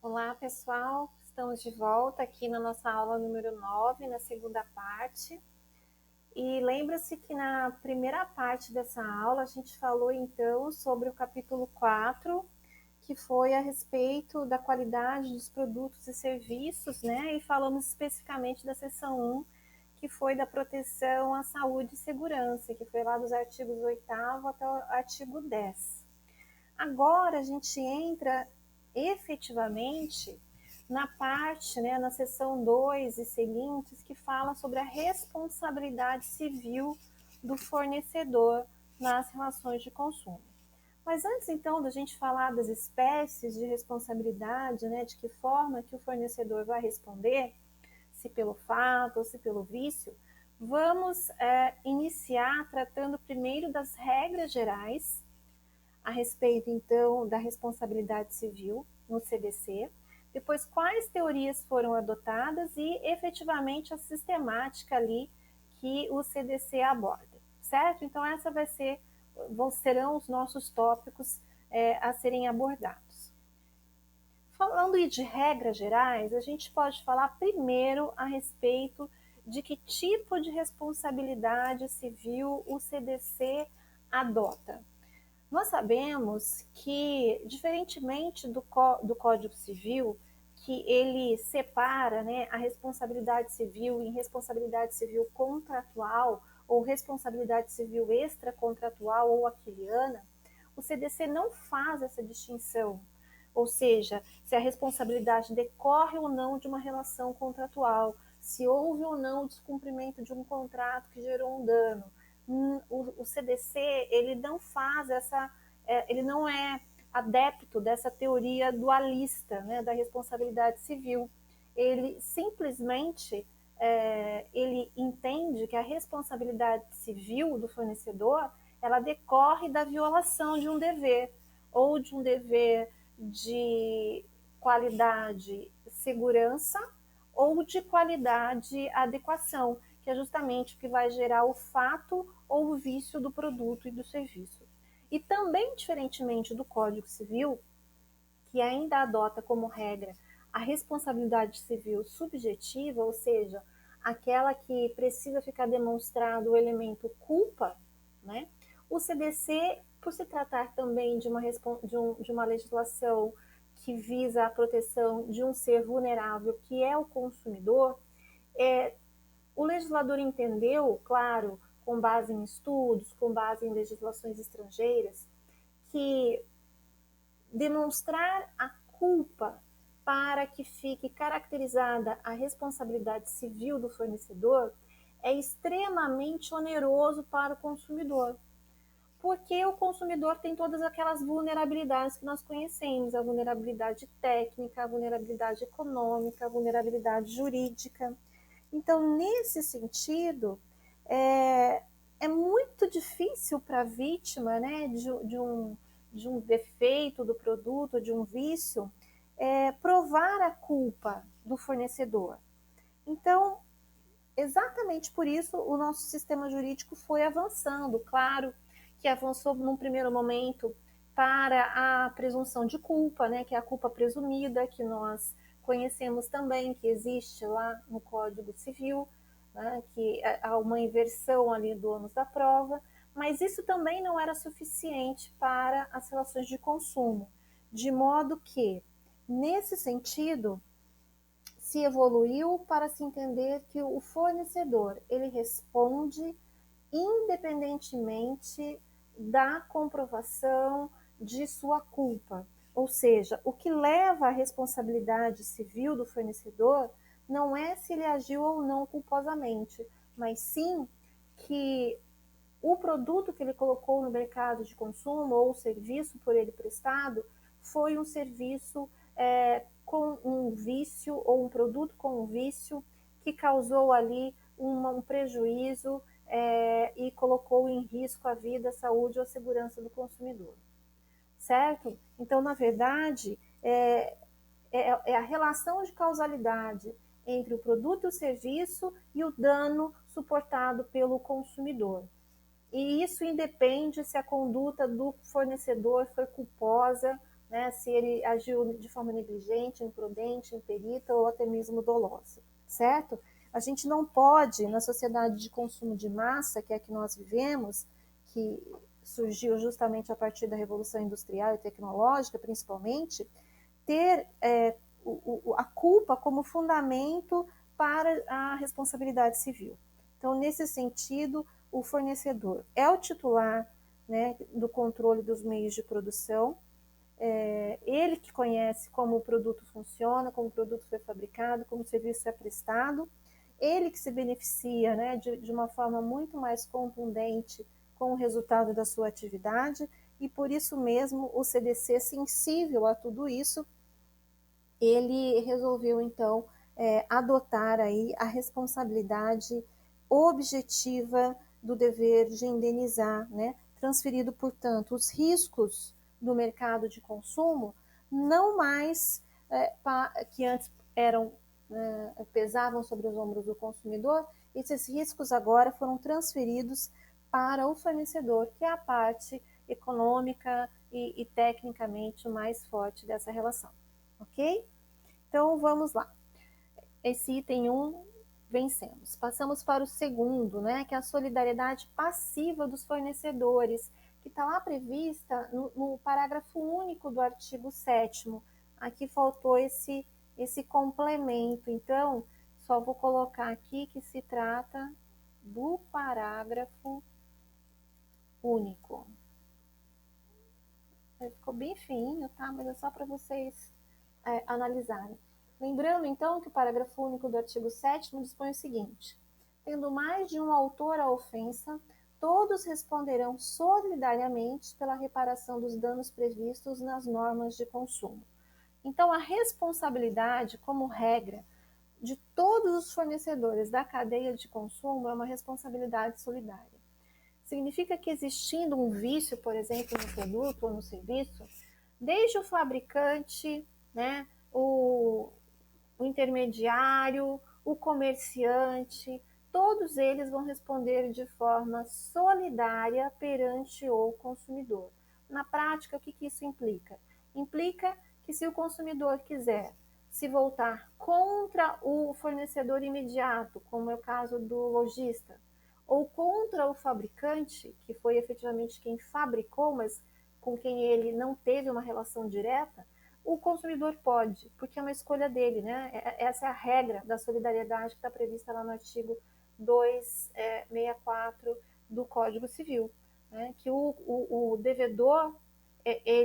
Olá, pessoal. Estamos de volta aqui na nossa aula número 9, na segunda parte. E lembra-se que na primeira parte dessa aula a gente falou então sobre o capítulo 4, que foi a respeito da qualidade dos produtos e serviços, né? E falamos especificamente da seção 1, que foi da proteção à saúde e segurança, que foi lá dos artigos 8º até o artigo 10. Agora a gente entra efetivamente na parte, né, na seção 2 e seguintes, que fala sobre a responsabilidade civil do fornecedor nas relações de consumo. Mas antes, então, da gente falar das espécies de responsabilidade, né, de que forma que o fornecedor vai responder, se pelo fato ou se pelo vício, vamos iniciar tratando primeiro das regras gerais a respeito, então, da responsabilidade civil no CDC, depois quais teorias foram adotadas e, efetivamente, a sistemática ali que o CDC aborda, certo? Então, serão os nossos tópicos a serem abordados. Falando de regras gerais, a gente pode falar primeiro a respeito de que tipo de responsabilidade civil o CDC adota. Nós sabemos que, diferentemente do Código Civil, que ele separa, né, a responsabilidade civil em responsabilidade civil contratual ou responsabilidade civil extracontratual ou aquiliana, o CDC não faz essa distinção. Ou seja, se a responsabilidade decorre ou não de uma relação contratual, se houve ou não o descumprimento de um contrato que gerou um dano. O CDC ele não faz ele não é adepto dessa teoria dualista, né, da responsabilidade civil. Ele simplesmente ele entende que a responsabilidade civil do fornecedor ela decorre da violação de um dever, ou de um dever de qualidade segurança, ou de qualidade adequação, que é justamente o que vai gerar o fato ou o vício do produto e do serviço. E também, diferentemente do Código Civil, que ainda adota como regra a responsabilidade civil subjetiva, ou seja, aquela que precisa ficar demonstrado o elemento culpa, né? O CDC, por se tratar também de uma legislação que visa a proteção de um ser vulnerável, que é o consumidor, o legislador entendeu, claro, com base em estudos, com base em legislações estrangeiras, que demonstrar a culpa para que fique caracterizada a responsabilidade civil do fornecedor é extremamente oneroso para o consumidor, porque o consumidor tem todas aquelas vulnerabilidades que nós conhecemos, a vulnerabilidade técnica, a vulnerabilidade econômica, a vulnerabilidade jurídica. Então, nesse sentido, é muito difícil para a vítima, né, de um defeito do produto, de um vício, provar a culpa do fornecedor. Então, exatamente por isso o nosso sistema jurídico foi avançando. Claro que avançou num primeiro momento para a presunção de culpa, né, que é a culpa presumida, que nós conhecemos também, que existe lá no Código Civil, né, que há uma inversão ali do ônus da prova, mas isso também não era suficiente para as relações de consumo, de modo que, nesse sentido, se evoluiu para se entender que o fornecedor ele responde independentemente da comprovação de sua culpa. Ou seja, o que leva à responsabilidade civil do fornecedor não é se ele agiu ou não culposamente, mas sim que o produto que ele colocou no mercado de consumo ou o serviço por ele prestado foi um serviço com um vício ou um produto com um vício que causou ali um prejuízo e colocou em risco a vida, a saúde ou a segurança do consumidor, certo? Então, na verdade, é a relação de causalidade entre o produto e o serviço e o dano suportado pelo consumidor. E isso independe se a conduta do fornecedor foi culposa, né, se ele agiu de forma negligente, imprudente, imperita ou até mesmo dolosa, certo? A gente não pode, na sociedade de consumo de massa, que é a que nós vivemos, que surgiu justamente a partir da Revolução Industrial e Tecnológica, principalmente, ter a culpa como fundamento para a responsabilidade civil. Então, nesse sentido, o fornecedor é o titular, né, do controle dos meios de produção, ele que conhece como o produto funciona, como o produto foi fabricado, como o serviço é prestado, ele que se beneficia, né, de uma forma muito mais contundente com o resultado da sua atividade, e por isso mesmo o CDC, sensível a tudo isso, ele resolveu então adotar aí a responsabilidade objetiva do dever de indenizar, né, transferido, portanto, os riscos do mercado de consumo, não mais que antes eram pesavam sobre os ombros do consumidor, esses riscos agora foram transferidos para o fornecedor, que é a parte econômica e tecnicamente o mais forte dessa relação, ok? Então vamos lá. Esse item 1 vencemos. Passamos para o segundo, né, que é a solidariedade passiva dos fornecedores, que está lá prevista no parágrafo único do artigo 7º. Aqui faltou esse complemento, então só vou colocar aqui que se trata do parágrafo único. Ficou bem fininho, tá? Mas é só para vocês analisarem. Lembrando, então, que o parágrafo único do artigo 7º dispõe o seguinte: tendo mais de um autor à ofensa, todos responderão solidariamente pela reparação dos danos previstos nas normas de consumo. Então, a responsabilidade, como regra, de todos os fornecedores da cadeia de consumo é uma responsabilidade solidária. Significa que, existindo um vício, por exemplo, no produto ou no serviço, desde o fabricante, né, o intermediário, o comerciante, todos eles vão responder de forma solidária perante o consumidor. Na prática, o que isso implica? Implica que, se o consumidor quiser se voltar contra o fornecedor imediato, como é o caso do lojista, ou contra o fabricante, que foi efetivamente quem fabricou, mas com quem ele não teve uma relação direta, o consumidor pode, porque é uma escolha dele, né? Essa é a regra da solidariedade que está prevista lá no artigo 264 do Código Civil, né? Que o devedor,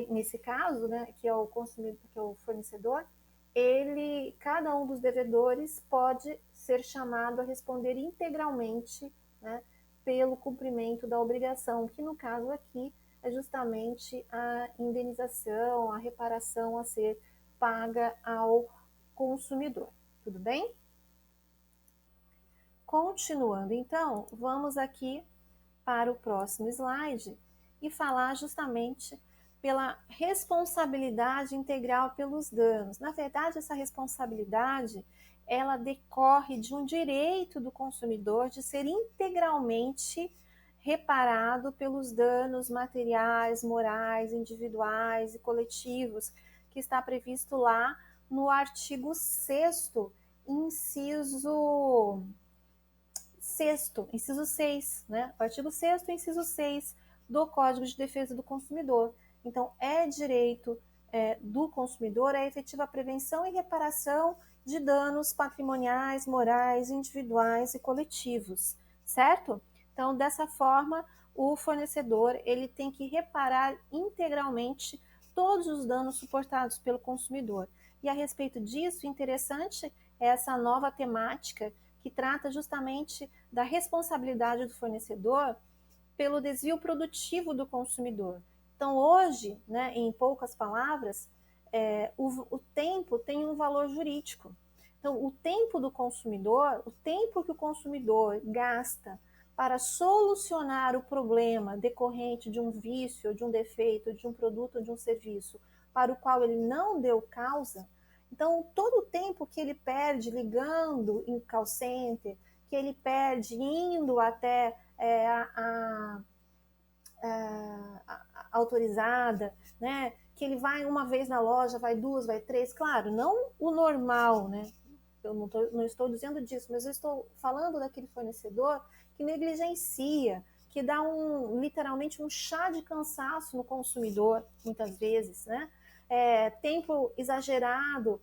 nesse caso, né, que é o consumidor, que é o fornecedor, cada um dos devedores pode ser chamado a responder integralmente, né, pelo cumprimento da obrigação, que no caso aqui é justamente a indenização, a reparação a ser paga ao consumidor. Tudo bem? Continuando, então, vamos aqui para o próximo slide e falar justamente pela responsabilidade integral pelos danos. Na verdade, essa responsabilidade, ela decorre de um direito do consumidor de ser integralmente reparado pelos danos materiais, morais, individuais e coletivos, que está previsto lá no artigo 6º, inciso 6, né? O artigo 6º, inciso 6 do Código de Defesa do Consumidor. Então, é direito do consumidor a efetiva prevenção e reparação de danos patrimoniais, morais, individuais e coletivos, certo? Então, dessa forma, o fornecedor ele tem que reparar integralmente todos os danos suportados pelo consumidor. E a respeito disso, interessante é essa nova temática que trata justamente da responsabilidade do fornecedor pelo desvio produtivo do consumidor. Então, hoje, né, em poucas palavras, o tempo tem um valor jurídico. Então, o tempo do consumidor, o tempo que o consumidor gasta para solucionar o problema decorrente de um vício, de um defeito, de um produto, de um serviço, para o qual ele não deu causa. Então, todo o tempo que ele perde ligando em call center, que ele perde indo até a autorizada, né, que ele vai uma vez na loja, vai duas, vai três, claro, não o normal, né? Eu não estou dizendo disso, mas eu estou falando daquele fornecedor que negligencia, que dá literalmente um chá de cansaço no consumidor, muitas vezes, né? Tempo exagerado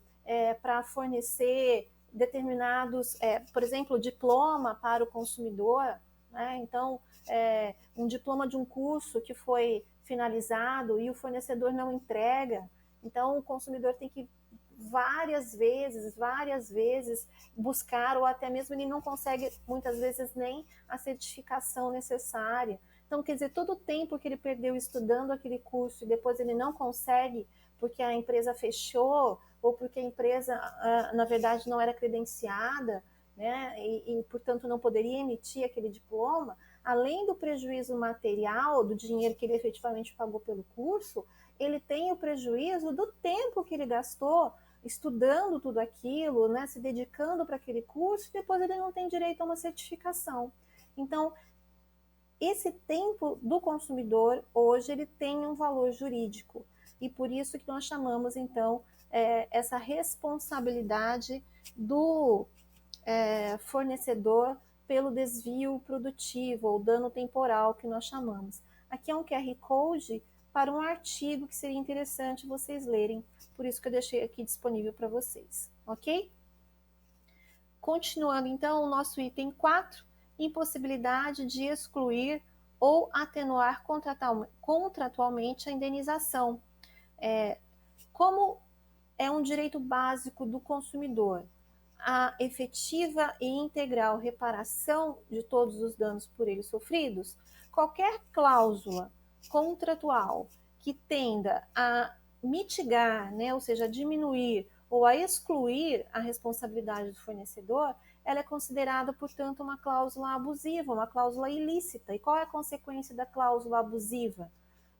para fornecer determinados, por exemplo, diploma para o consumidor, né? Então, um diploma de um curso que foi finalizado e o fornecedor não entrega, então o consumidor tem que várias vezes buscar, ou até mesmo ele não consegue muitas vezes nem a certificação necessária. Então, quer dizer, todo o tempo que ele perdeu estudando aquele curso e depois ele não consegue porque a empresa fechou ou porque a empresa, na verdade, não era credenciada, né, portanto, não poderia emitir aquele diploma, além do prejuízo material, do dinheiro que ele efetivamente pagou pelo curso, ele tem o prejuízo do tempo que ele gastou estudando tudo aquilo, né, se dedicando para aquele curso, e depois ele não tem direito a uma certificação. Então, esse tempo do consumidor, hoje, ele tem um valor jurídico. E por isso que nós chamamos, então, essa responsabilidade do fornecedor pelo desvio produtivo ou dano temporal, que nós chamamos. Aqui é um QR Code para um artigo que seria interessante vocês lerem, por isso que eu deixei aqui disponível para vocês, ok? Continuando, então, o nosso item 4, impossibilidade de excluir ou atenuar contratualmente a indenização. Como é um direito básico do consumidor, a efetiva e integral reparação de todos os danos por ele sofridos, qualquer cláusula contratual que tenda a mitigar, né, ou seja, a diminuir ou a excluir a responsabilidade do fornecedor, ela é considerada, portanto, uma cláusula abusiva, uma cláusula ilícita. E qual é a consequência da cláusula abusiva?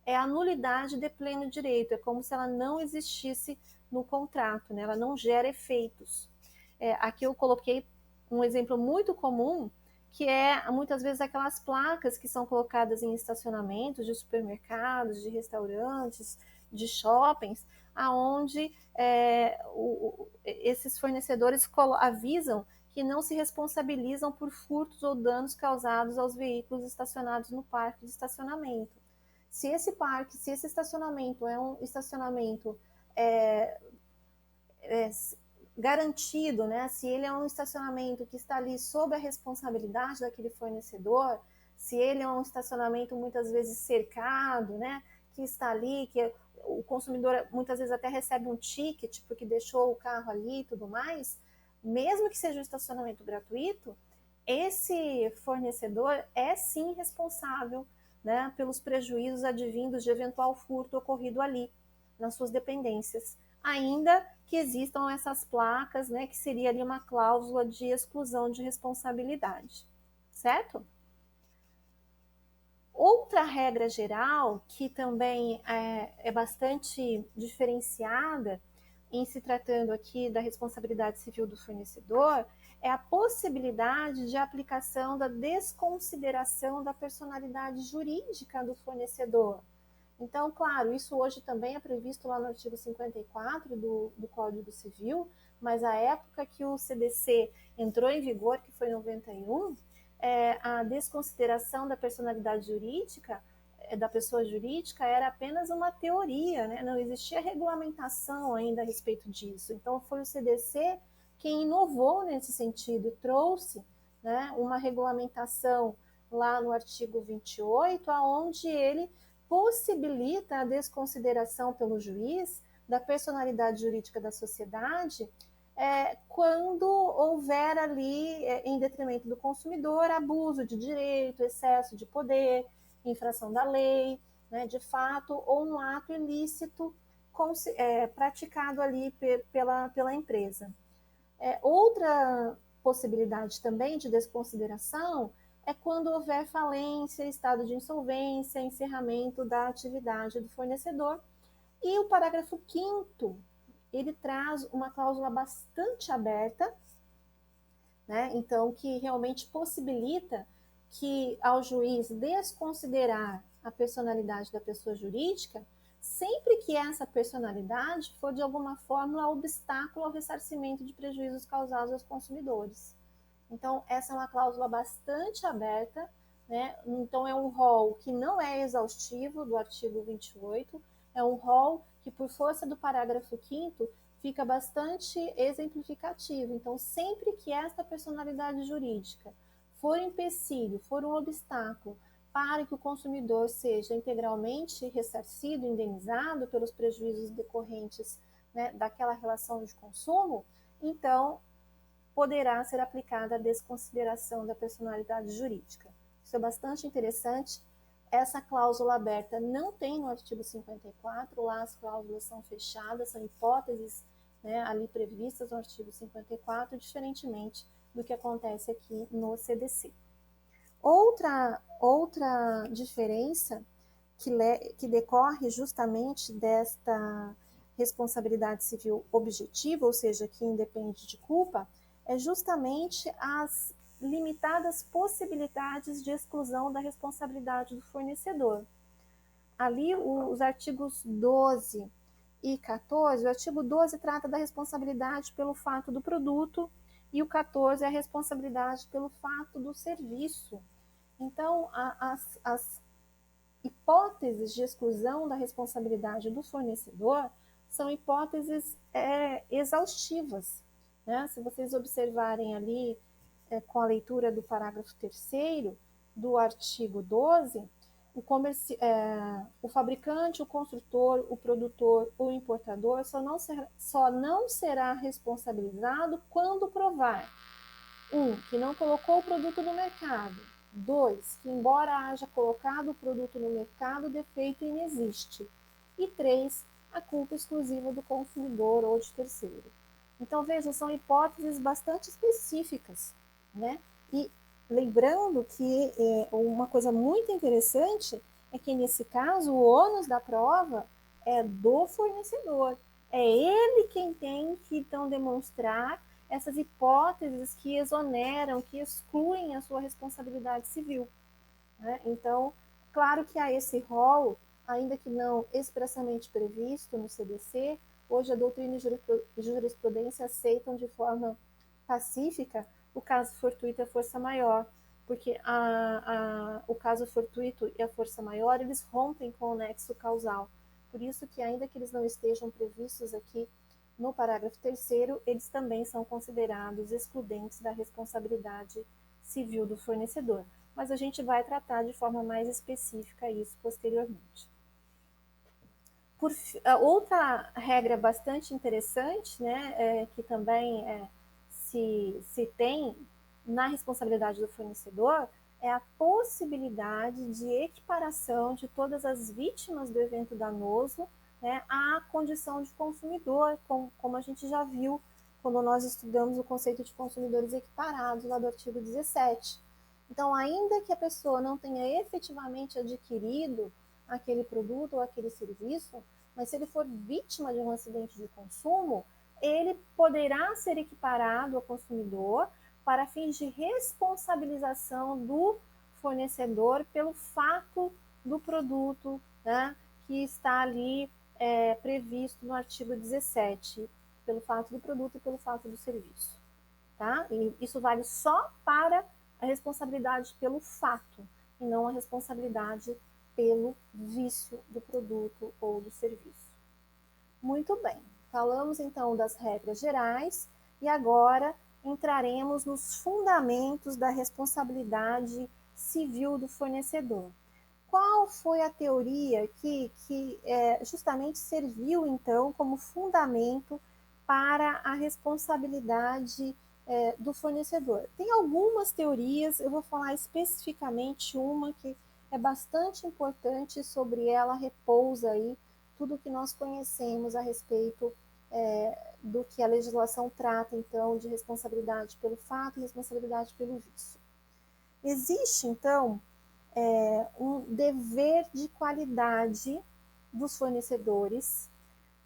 É a nulidade de pleno direito, é como se ela não existisse no contrato, né? Ela não gera efeitos. Aqui eu coloquei um exemplo muito comum, que é muitas vezes aquelas placas que são colocadas em estacionamentos de supermercados, de restaurantes, de shoppings, aonde esses fornecedores avisam que não se responsabilizam por furtos ou danos causados aos veículos estacionados no parque de estacionamento. Se esse estacionamento é um estacionamento garantido, né? Se ele é um estacionamento que está ali sob a responsabilidade daquele fornecedor, se ele é um estacionamento muitas vezes cercado, né? Que está ali, que o consumidor muitas vezes até recebe um ticket porque deixou o carro ali e tudo mais, mesmo que seja um estacionamento gratuito, esse fornecedor é sim responsável, né, pelos prejuízos advindos de eventual furto ocorrido ali, nas suas dependências. Ainda que existam essas placas, né, que seria ali uma cláusula de exclusão de responsabilidade, certo? Outra regra geral, que também é bastante diferenciada em se tratando aqui da responsabilidade civil do fornecedor, é a possibilidade de aplicação da desconsideração da personalidade jurídica do fornecedor. Então, claro, isso hoje também é previsto lá no artigo 54 do Código Civil, mas a época que o CDC entrou em vigor, que foi em 91, a desconsideração da personalidade jurídica, da pessoa jurídica, era apenas uma teoria, né? Não existia regulamentação ainda a respeito disso. Então, foi o CDC quem inovou nesse sentido, trouxe, né, uma regulamentação lá no artigo 28, onde ele possibilita a desconsideração pelo juiz da personalidade jurídica da sociedade quando houver ali, em detrimento do consumidor, abuso de direito, excesso de poder, infração da lei, né, de fato, ou um ato ilícito praticado ali pela empresa. Outra possibilidade também de desconsideração é quando houver falência, estado de insolvência, encerramento da atividade do fornecedor. E o parágrafo 5º, ele traz uma cláusula bastante aberta, né? Então, que realmente possibilita que ao juiz desconsiderar a personalidade da pessoa jurídica, sempre que essa personalidade for de alguma forma obstáculo ao ressarcimento de prejuízos causados aos consumidores. Então, essa é uma cláusula bastante aberta, né? Então, é um rol que não é exaustivo do artigo 28, é um rol que, por força do parágrafo 5º, fica bastante exemplificativo. Então, sempre que esta personalidade jurídica for empecilho, for um obstáculo para que o consumidor seja integralmente ressarcido, indenizado pelos prejuízos decorrentes, né, daquela relação de consumo, então poderá ser aplicada a desconsideração da personalidade jurídica. Isso é bastante interessante. Essa cláusula aberta não tem no artigo 54, lá as cláusulas são fechadas, são hipóteses, né, ali previstas no artigo 54, diferentemente do que acontece aqui no CDC. Outra diferença que decorre justamente desta responsabilidade civil objetiva, ou seja, que independe de culpa, é justamente as limitadas possibilidades de exclusão da responsabilidade do fornecedor. Ali, os artigos 12 e 14, o artigo 12 trata da responsabilidade pelo fato do produto e o 14 é a responsabilidade pelo fato do serviço. Então, as hipóteses de exclusão da responsabilidade do fornecedor são hipóteses exaustivas. Né? Se vocês observarem ali, com a leitura do parágrafo 3º do artigo 12, o fabricante, o construtor, o produtor, o importador só não será responsabilizado quando provar: 1. Que não colocou o produto no mercado. 2. Que, embora haja colocado o produto no mercado, o defeito inexiste. E 3. A culpa exclusiva do consumidor ou de terceiro. Então, vejam, são hipóteses bastante específicas, né? E lembrando que uma coisa muito interessante é que, nesse caso, o ônus da prova é do fornecedor. É ele quem tem que, então, demonstrar essas hipóteses que exoneram, que excluem a sua responsabilidade civil. Né? Então, claro que há esse rol, ainda que não expressamente previsto no CDC, hoje a doutrina e jurisprudência aceitam de forma pacífica o caso fortuito e a força maior, porque o caso fortuito e a força maior, eles rompem com o nexo causal. Por isso que, ainda que eles não estejam previstos aqui no parágrafo 3º, eles também são considerados excludentes da responsabilidade civil do fornecedor. Mas a gente vai tratar de forma mais específica isso posteriormente. Outra regra bastante interessante, né, que também se tem na responsabilidade do fornecedor, é a possibilidade de equiparação de todas as vítimas do evento danoso, né, à condição de consumidor, como a gente já viu quando nós estudamos o conceito de consumidores equiparados, lá do artigo 17. Então, ainda que a pessoa não tenha efetivamente adquirido aquele produto ou aquele serviço, mas se ele for vítima de um acidente de consumo, ele poderá ser equiparado ao consumidor para fins de responsabilização do fornecedor pelo fato do produto, né, que está ali previsto no artigo 17, pelo fato do produto e pelo fato do serviço. Tá? E isso vale só para a responsabilidade pelo fato, e não a responsabilidade pelo vício do produto ou do serviço. Muito bem, falamos então das regras gerais e agora entraremos nos fundamentos da responsabilidade civil do fornecedor. Qual foi a teoria que justamente serviu então como fundamento para a responsabilidade do fornecedor? Tem algumas teorias, eu vou falar especificamente uma que é bastante importante, sobre ela repousa aí tudo que nós conhecemos a respeito do que a legislação trata, então, de responsabilidade pelo fato e responsabilidade pelo vício. Existe, então, um dever de qualidade dos fornecedores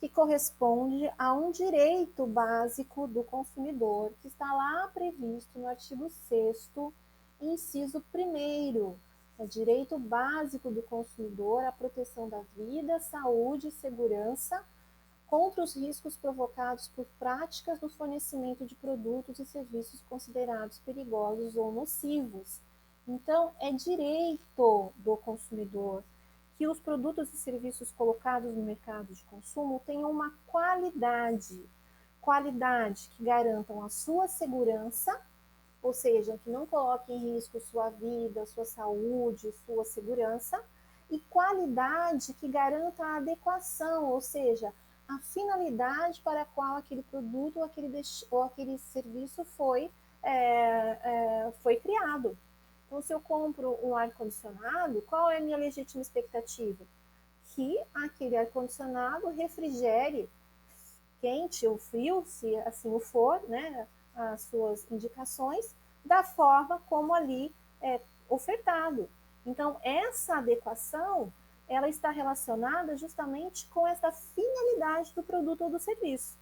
que corresponde a um direito básico do consumidor, que está lá previsto no artigo 6º, inciso 1º, É direito básico do consumidor à proteção da vida, saúde e segurança contra os riscos provocados por práticas no fornecimento de produtos e serviços considerados perigosos ou nocivos. Então, é direito do consumidor que os produtos e serviços colocados no mercado de consumo tenham uma qualidade que garantam a sua segurança, ou seja, que não coloque em risco sua vida, sua saúde, sua segurança, e qualidade que garanta a adequação, ou seja, a finalidade para a qual aquele produto ou aquele serviço foi criado. Então, se eu compro um ar-condicionado, qual é a minha legítima expectativa? Que aquele ar-condicionado refrigere quente ou frio, se assim o for, né, as suas indicações, da forma como ali é ofertado. Então, essa adequação, ela está relacionada justamente com essa finalidade do produto ou do serviço.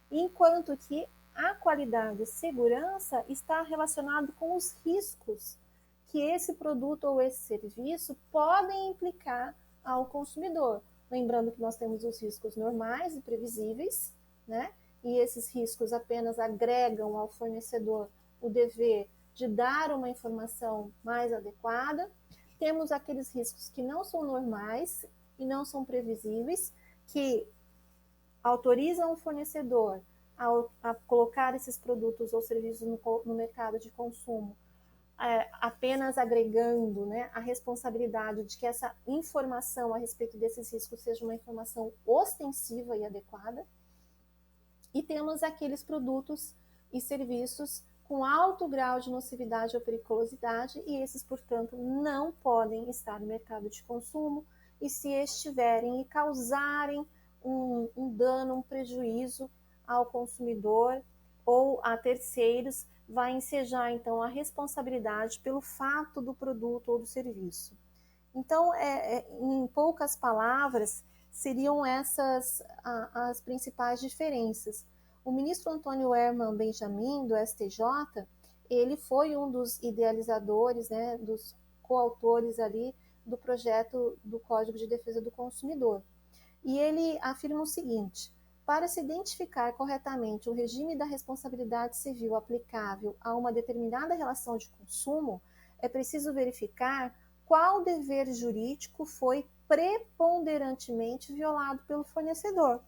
Enquanto que a qualidade e segurança está relacionado com os riscos que esse produto ou esse serviço podem implicar ao consumidor. Lembrando que nós temos os riscos normais e previsíveis, né? E esses riscos apenas agregam ao fornecedor o dever de dar uma informação mais adequada. Temos aqueles riscos que não são normais e não são previsíveis, que autorizam o fornecedor a colocar esses produtos ou serviços no mercado de consumo, apenas agregando, né, a responsabilidade de que essa informação a respeito desses riscos seja uma informação ostensiva e adequada. E temos aqueles produtos e serviços com alto grau de nocividade ou periculosidade, e esses, portanto, não podem estar no mercado de consumo, e se estiverem e causarem um dano, um prejuízo ao consumidor ou a terceiros, vai ensejar, então, a responsabilidade pelo fato do produto ou do serviço. Então, em poucas palavras, seriam essas as principais diferenças. O ministro Antônio Herman Benjamin, do STJ, ele foi um dos idealizadores, né, dos coautores ali do projeto do Código de Defesa do Consumidor. E ele afirma o seguinte: para se identificar corretamente o regime da responsabilidade civil aplicável a uma determinada relação de consumo, é preciso verificar qual dever jurídico foi preponderantemente violado pelo fornecedor.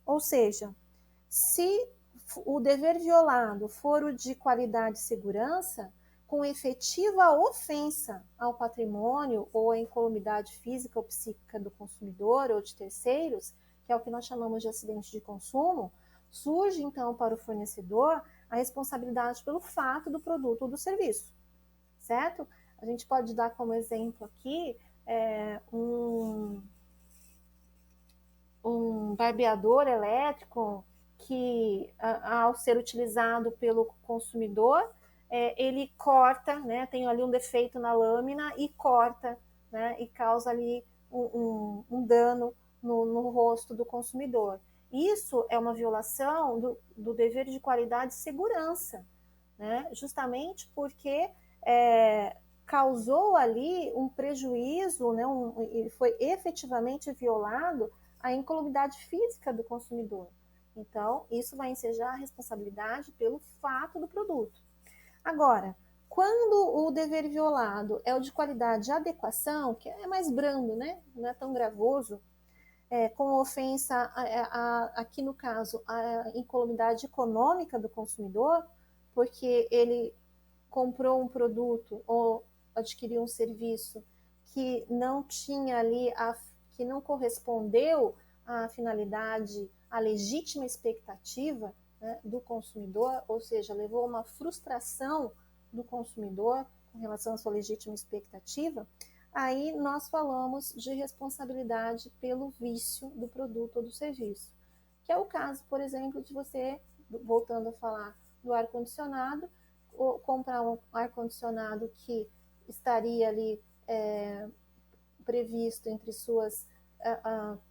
Ou seja, se o dever violado for o de qualidade e segurança, com efetiva ofensa ao patrimônio ou à incolumidade física ou psíquica do consumidor ou de terceiros, que é o que nós chamamos de acidente de consumo, surge então para o fornecedor a responsabilidade pelo fato do produto ou do serviço, certo? A gente pode dar como exemplo aqui um barbeador elétrico que, ao ser utilizado pelo consumidor, ele corta, né, tem ali um defeito na lâmina e corta, né, e causa ali um dano no rosto do consumidor. Isso é uma violação do dever de qualidade e segurança, né, justamente porque causou ali um prejuízo, né, ele foi efetivamente violado a incolumidade física do consumidor. Então, isso vai ensejar a responsabilidade pelo fato do produto. Agora, quando o dever violado é o de qualidade e adequação, que é mais brando, né? Não é tão gravoso, com ofensa, aqui no caso, a incolumidade econômica do consumidor, porque ele comprou um produto ou adquiriu um serviço que não tinha ali, que não correspondeu à finalidade, à legítima expectativa, né, do consumidor, ou seja, levou a uma frustração do consumidor com relação à sua legítima expectativa, aí nós falamos de responsabilidade pelo vício do produto ou do serviço, que é o caso, por exemplo, de você, voltando a falar do ar-condicionado, comprar um ar-condicionado que estaria ali previsto entre suas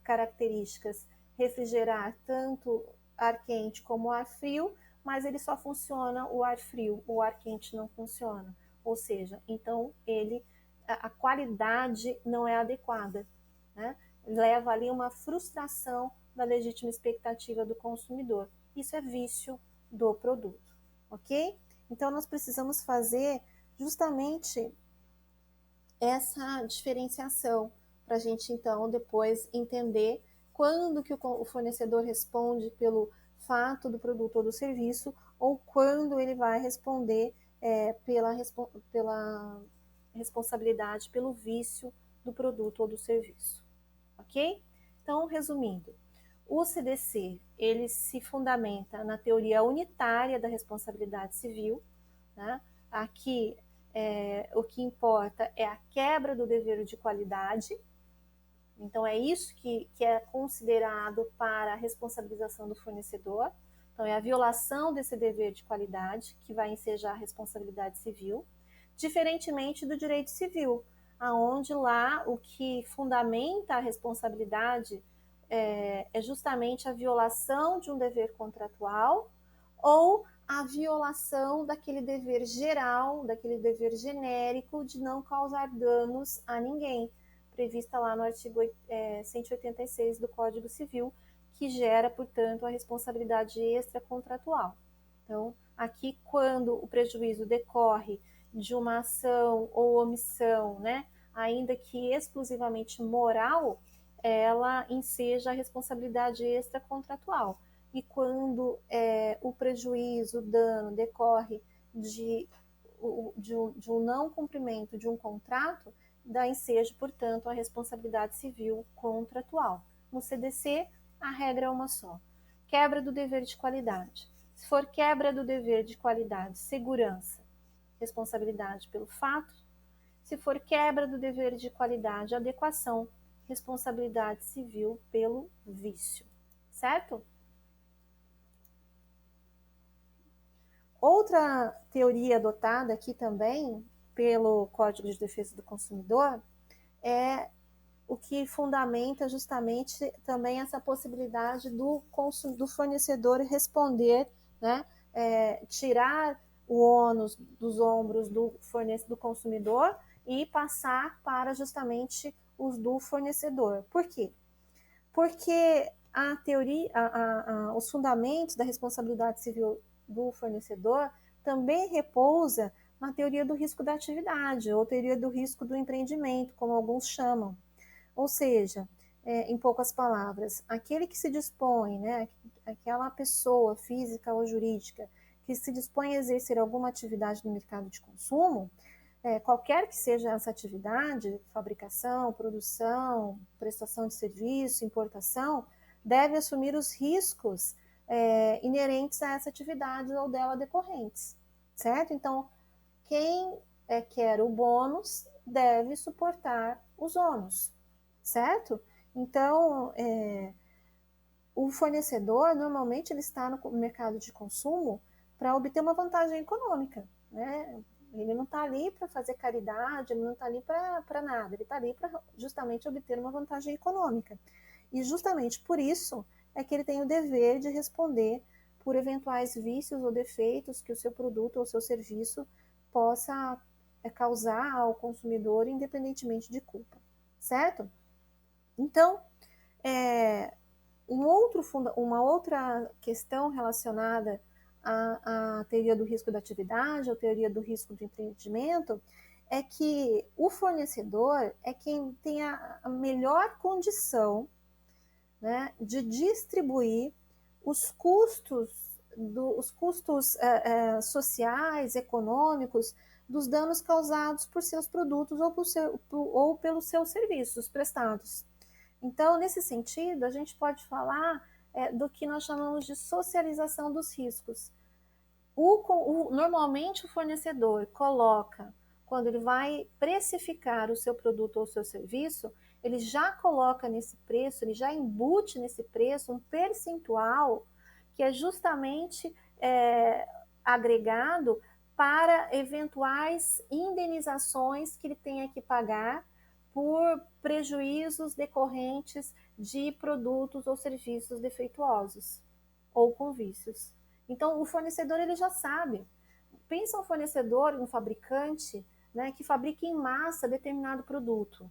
características refrigerar tanto ar quente como ar frio, mas ele só funciona o ar frio, o ar quente não funciona. Ou seja, então ele a qualidade não é adequada, né? Leva ali uma frustração da legítima expectativa do consumidor. Isso é vício do produto, ok? Então, nós precisamos fazer justamente essa diferenciação para a gente, então, depois entender quando que o fornecedor responde pelo fato do produto ou do serviço ou quando ele vai responder pela responsabilidade pelo vício do produto ou do serviço, ok? Então, resumindo, o CDC ele se fundamenta na teoria unitária da responsabilidade civil, né? Aqui o que importa é a quebra do dever de qualidade. Então é isso que é considerado para a responsabilização do fornecedor. Então é a violação desse dever de qualidade que vai ensejar a responsabilidade civil, diferentemente do direito civil, aonde lá o que fundamenta a responsabilidade é justamente a violação de um dever contratual ou a violação daquele dever geral, daquele dever genérico de não causar danos a ninguém, prevista lá no artigo 186 do Código Civil, que gera, portanto, a responsabilidade extracontratual. Então, aqui, quando o prejuízo decorre de uma ação ou omissão, né, ainda que exclusivamente moral, ela enseja a responsabilidade extracontratual. E quando o prejuízo, o dano decorre de um não cumprimento de um contrato, dá ensejo, portanto, a responsabilidade civil contratual. No CDC, a regra é uma só: quebra do dever de qualidade. Se for quebra do dever de qualidade, segurança, responsabilidade pelo fato. Se for quebra do dever de qualidade, adequação, responsabilidade civil pelo vício. Certo? Outra teoria adotada aqui também pelo Código de Defesa do Consumidor é o que fundamenta justamente também essa possibilidade do fornecedor responder, né, tirar o ônus dos ombros do consumidor e passar para justamente os do fornecedor. Por quê? Porque a teoria, os fundamentos da responsabilidade civil do fornecedor também repousa na teoria do risco da atividade, ou teoria do risco do empreendimento, como alguns chamam. Ou seja, em poucas palavras, aquele que se dispõe, né, aquela pessoa física ou jurídica que se dispõe a exercer alguma atividade no mercado de consumo, qualquer que seja essa atividade, fabricação, produção, prestação de serviço, importação, deve assumir os riscos inerentes a essa atividade ou dela decorrentes, certo? Então, quem quer o bônus deve suportar os ônus, certo? Então, o fornecedor, normalmente, ele está no mercado de consumo para obter uma vantagem econômica, né? Ele não está ali para fazer caridade, ele não está ali para nada, ele está ali para justamente obter uma vantagem econômica. E justamente por isso é que ele tem o dever de responder por eventuais vícios ou defeitos que o seu produto ou seu serviço possa causar ao consumidor, independentemente de culpa, certo? Então, uma outra questão relacionada à teoria do risco da atividade, à teoria do risco do empreendimento, é que o fornecedor é quem tem a melhor condição, né, de distribuir os custos, sociais, econômicos, dos danos causados por seus produtos ou pelos seus serviços prestados. Então, nesse sentido, a gente pode falar do que nós chamamos de socialização dos riscos. Normalmente, o fornecedor coloca, quando ele vai precificar o seu produto ou o seu serviço, ele já coloca nesse preço, ele já embute nesse preço um percentual que é justamente agregado para eventuais indenizações que ele tenha que pagar por prejuízos decorrentes de produtos ou serviços defeituosos ou com vícios. Então, o fornecedor ele já sabe. Pensa um fornecedor, um fabricante, né, que fabrica em massa determinado produto.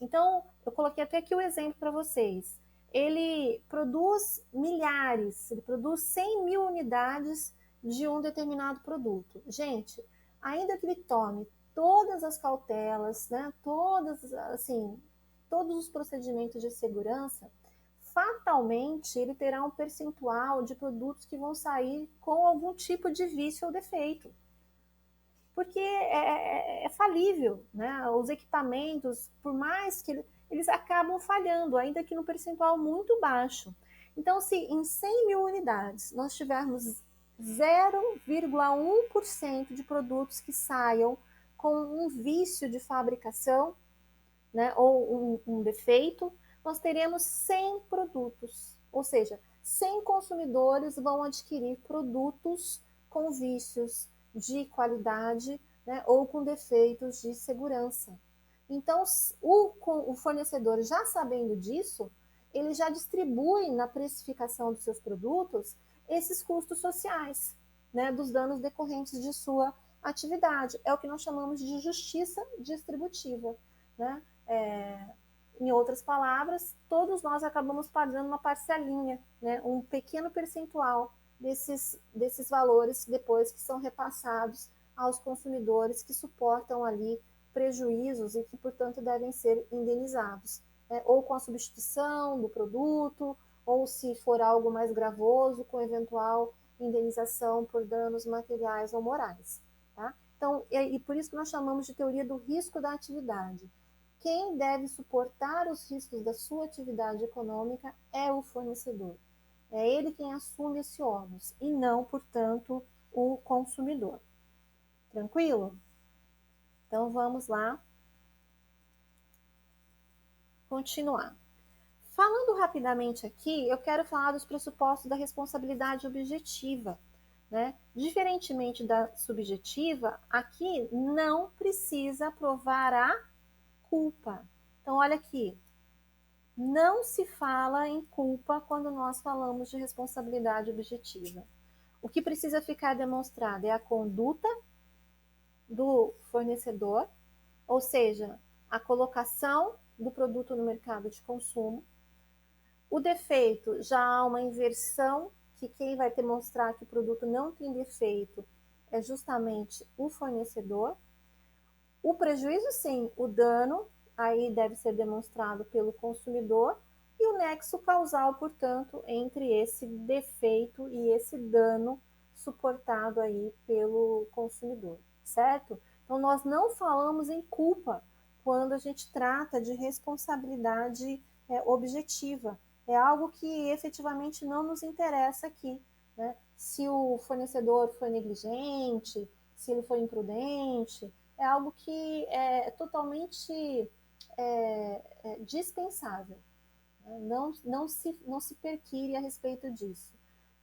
Então, eu coloquei até aqui o exemplo para vocês. Ele produz milhares, ele produz 100 mil unidades de um determinado produto. Gente, ainda que ele tome todas as cautelas, né, todos os procedimentos de segurança, fatalmente ele terá um percentual de produtos que vão sair com algum tipo de vício ou defeito. Porque é falível, né? Os equipamentos, por mais que eles acabam falhando, ainda que no percentual muito baixo. Então, se em 100 mil unidades nós tivermos 0,1% de produtos que saiam com um vício de fabricação, né, ou um defeito, nós teremos 100 produtos. Ou seja, 100 consumidores vão adquirir produtos com vícios de qualidade, né, ou com defeitos de segurança. Então, o fornecedor, já sabendo disso, ele já distribui na precificação dos seus produtos esses custos sociais, né, dos danos decorrentes de sua atividade. É o que nós chamamos de justiça distributiva, né? Em outras palavras, todos nós acabamos pagando uma parcelinha, né, um pequeno percentual desses valores depois que são repassados aos consumidores que suportam ali prejuízos e que, portanto, devem ser indenizados, né, ou com a substituição do produto, ou se for algo mais gravoso, com eventual indenização por danos materiais ou morais. Tá? Então, e por isso que nós chamamos de teoria do risco da atividade. Quem deve suportar os riscos da sua atividade econômica é o fornecedor. É ele quem assume esse ônus e não, portanto, o consumidor. Tranquilo? Então vamos lá continuar. Falando rapidamente aqui, eu quero falar dos pressupostos da responsabilidade objetiva, né? Diferentemente da subjetiva, aqui não precisa provar a culpa. Então, olha aqui, não se fala em culpa quando nós falamos de responsabilidade objetiva. O que precisa ficar demonstrado é a conduta do fornecedor, ou seja, a colocação do produto no mercado de consumo. O defeito, já há uma inversão, que quem vai demonstrar que o produto não tem defeito é justamente o fornecedor. O prejuízo, sim, o dano, aí deve ser demonstrado pelo consumidor, e o nexo causal, portanto, entre esse defeito e esse dano suportado aí pelo consumidor, certo? Então, nós não falamos em culpa quando a gente trata de responsabilidade objetiva. É algo que efetivamente não nos interessa aqui, né? Se o fornecedor foi negligente, se ele foi imprudente, é algo que é totalmente dispensável. Não se perquire a respeito disso.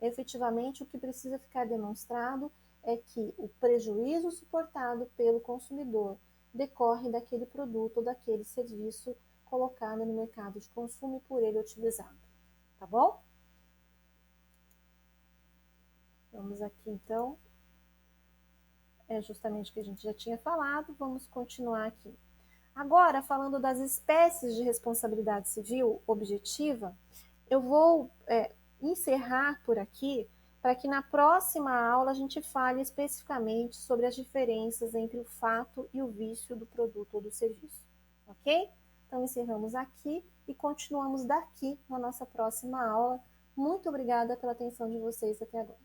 Efetivamente, o que precisa ficar demonstrado é que o prejuízo suportado pelo consumidor decorre daquele produto ou daquele serviço colocado no mercado de consumo e por ele utilizado. Tá bom? Vamos aqui, então. É justamente o que a gente já tinha falado. Vamos continuar aqui. Agora, falando das espécies de responsabilidade civil objetiva, eu vou encerrar por aqui para que na próxima aula a gente fale especificamente sobre as diferenças entre o fato e o vício do produto ou do serviço, ok? Então, encerramos aqui e continuamos daqui na nossa próxima aula. Muito obrigada pela atenção de vocês até agora.